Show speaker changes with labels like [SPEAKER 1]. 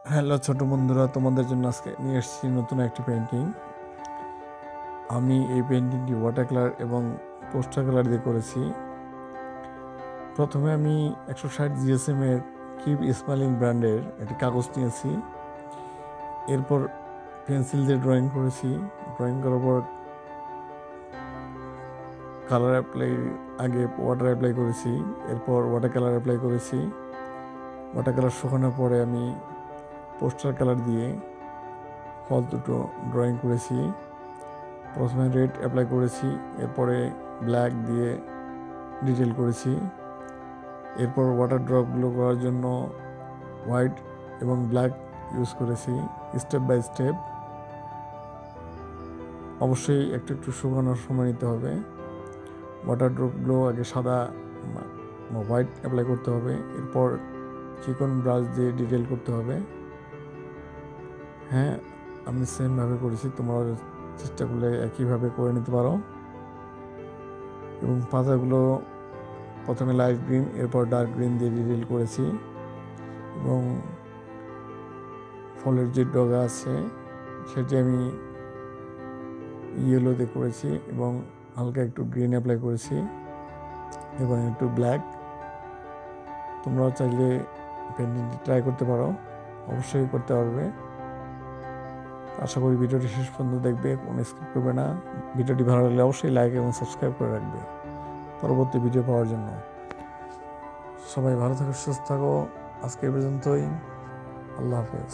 [SPEAKER 1] Hello ছোট বন্ধুরা, তোমাদের জন্য আজকে নিয়ে এসেছি নতুন একটি পেন্টিং। আমি এই পেন্টিংটি ওয়াটার কালার এবং পোস্টার কালার দিয়ে করেছি। প্রথমে আমি 160 জিএসএম এর কিপ স্মাইলিং ব্র্যান্ডের একটি কাগজ নিয়েছি। এরপর পেন্সিল দিয়ে ড্রয়িং করেছি। ড্রয়িং করার পর কালার অ্যাপ্লাই, আগে ওয়াটার অ্যাপ্লাই করেছি, এরপর ওয়াটার কালার অ্যাপ্লাই করেছি। ওয়াটার কালার শুকানোর পরে আমি পোস্টার কালার দিয়ে ফল দুটো ড্রয়িং করেছি। প্রথমে রেড অ্যাপ্লাই করেছি, এরপরে ব্ল্যাক দিয়ে ডিটেল করেছি। এরপর ওয়াটার ড্রপগুলো করার জন্য হোয়াইট এবং ব্ল্যাক ইউজ করেছি স্টেপ বাই স্টেপ। অবশ্যই একটু একটু শুকানোর সময় নিতে হবে। ওয়াটার ড্রপগুলো আগে সাদা হোয়াইট অ্যাপ্লাই করতে হবে, এরপর চিকন ব্রাশ দিয়ে ডিটেল করতে হবে। হ্যাঁ, আমি সেমভাবে করেছি, তোমরা চেষ্টা করলে একইভাবে করে নিতে পারো। এবং পাতাগুলো প্রথমে লাইট গ্রিন, এরপর ডার্ক গ্রিন দিয়ে ডিটেল করেছি। এবং ফলের যে ডগা আছে সেটি আমি ইয়েলোতে করেছি এবং হালকা একটু গ্রিন অ্যাপ্লাই করেছি এবং একটু ব্ল্যাক। তোমরাও চাইলে পেন্টিংটি ট্রাই করতে পারো, অবশ্যই করতে পারবে। আশা করি ভিডিওটি শেষ পর্যন্ত দেখবে, কোনো স্কিপ করবে না। ভিডিওটি ভালো লাগলে অবশ্যই লাইক এবং সাবস্ক্রাইব করে রাখবে পরবর্তী ভিডিও পাওয়ার জন্য। সবাই ভালো থাকো, সুস্থ থাকো। আজকে এই পর্যন্তই। আল্লাহ হাফেজ।